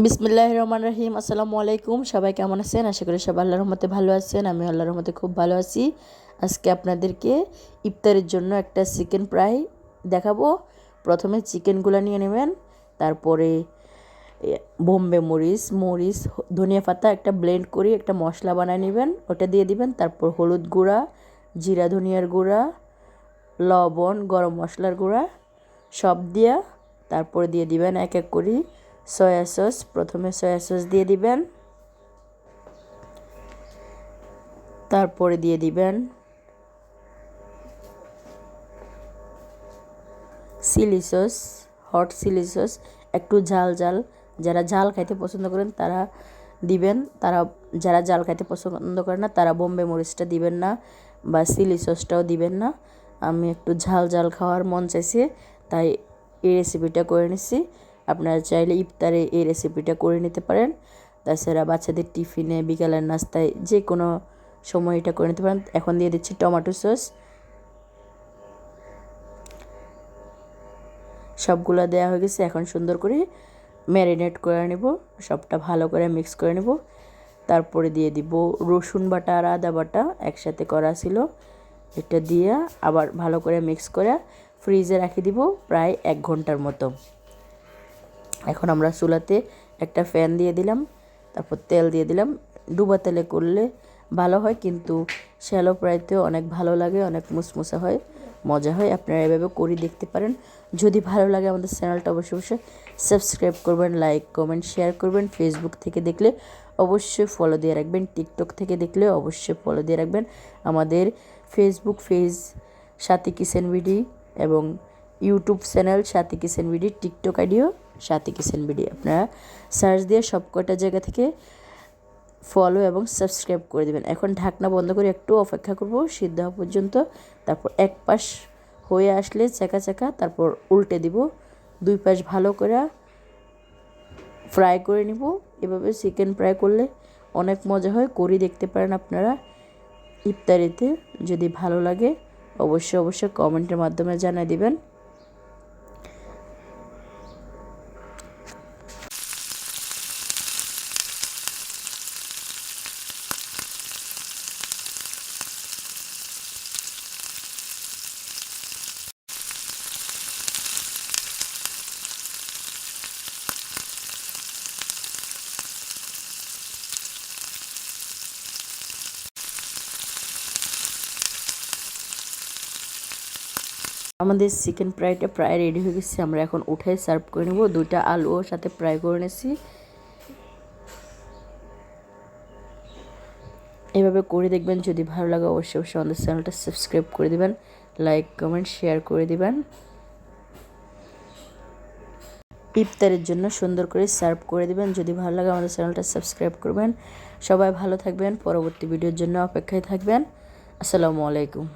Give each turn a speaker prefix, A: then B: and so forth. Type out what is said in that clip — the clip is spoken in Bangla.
A: বিসমিল্লাহির রহমানির রহিম। আসসালামু আলাইকুম। সবাই কেমন আছেন? আশা করি সবাই আল্লাহর রহমতে ভালো আছেন। আমি আল্লাহর রহমতে খুব ভালো আছি। আজকে আপনাদেরকে ইফতারের জন্য একটা চিকেন ফ্রাই দেখাবো। প্রথমে চিকেনগুলো নিয়ে নেবেন, তারপরে বোম্বে মরিচ, ধনিয়া পাতা একটা ব্লেন্ড করে একটা মশলা বানিয়ে নেবেন, ওটা দিয়ে দিবেন। তারপর হলুদ গুঁড়া, জিরা ধনিয়ার গুঁড়া, লবণ, গরম মশলার গুঁড়া সব দিয়া তারপরে দিয়ে দিবেন এক এক করে সয়া সস। প্রথমে সয়া সস দিয়ে দিবেন, তারপরে দিয়ে দিবেন chilli sauce, hot chilli sauce, একটু ঝাল ঝাল। যারা ঝাল খাইতে পছন্দ করেন তারা দিবেন, যারা ঝাল খাইতে পছন্দ করেন না তারা বোম্বে মরিচটা দিবেন না বা চিলি সসটাও দিবেন না। আমি একটু ঝাল ঝাল খাওয়ার মন চাইছে, তাই এই রেসিপিটা করে নিচ্ছি। আপনারা চাইলে ইফতারে এই রেসিপিটা করে নিতে পারেন। তাছাড়া বাচ্চাদের টিফিনে, বিকালের নাস্তায় যে কোনো সময় এটা করে নিতে পারেন। এখন দিয়ে দিচ্ছি টমেটো সস। সবগুলো দেওয়া হয়ে গেছে। এখন সুন্দর করে ম্যারিনেট করে নেব, সবটা ভালো করে মিক্স করে নেব। তারপরে দিয়ে দিব রসুন বাটা আর আদা বাটা একসাথে করা ছিল, এটা দিয়ে আবার ভালো করে মিক্স করে ফ্রিজে রেখে দিব প্রায় 1 ঘন্টার মতো। এখন আমরা চুলাতে একটা ফ্যান দিয়ে দিলাম, তারপর তেল দিয়ে দিলাম। ডুবা তেলে করলে ভালো হয়, কিন্তু শ্যালো ফ্রাইতেও অনেক ভালো লাগে, অনেক মুসমুসা হয়, মজা হয়। আপনারা এভাবে করে দেখতে পারেন। যদি ভালো লাগে আমাদের চ্যানেলটা অবশ্যই সাবস্ক্রাইব করবেন, লাইক কমেন্ট শেয়ার করবেন। ফেসবুক থেকে দেখলে অবশ্যই ফলো দিয়ে রাখবেন, টিকটক থেকে দেখলে অবশ্যই ফলো দিয়ে রাখবেন। আমাদের ফেসবুক পেজ সাথী কিচেন বিডি এবং ইউটিউব চ্যানেল সাথী কিচেন বিডি, টিকটক আইডিও সাথী কিচেন বিডি। আপনারা সার্চ দিয়ে সব কয়টা জায়গা থেকে ফলো এবং সাবস্ক্রাইব করে দেবেন। এখন ঢাকনা বন্ধ করে একটু অপেক্ষা করব সিদ্ধ হওয়া পর্যন্ত। তারপর এক পাশ হয়ে আসলে চাকা চাকা তারপর উল্টে দিব। 2 পাশ ভালো করে ফ্রাই করে নিব। এভাবে চিকেন ফ্রাই করলে অনেক মজা হয়, করে দেখতে পারেন আপনারা ইফতারিতে। যদি ভালো লাগে অবশ্যই কমেন্টের মাধ্যমে জানিয়ে দিবেন। আমাদের চিকেন ফ্রাইটা প্রায় রেডি হয়ে গেছে। আমরা এখন উঠে সার্ভ করে নেব। 2টা আলুও সাথে ফ্রাই করে নিয়েছি। এভাবে করে দেখবেন। যদি ভালো লাগে অবশ্যই আমাদের চ্যানেলটা সাবস্ক্রাইব করে দিবেন, লাইক কমেন্ট শেয়ার করে দিবেন। ইফতারের জন্য সুন্দর করে সার্ভ করে দিবেন। যদি ভালো লাগে আমাদের চ্যানেলটা সাবস্ক্রাইব করবেন। সবাই ভালো থাকবেন, পরবর্তী ভিডিওর জন্য অপেক্ষায় থাকবেন। আসসালামু আলাইকুম।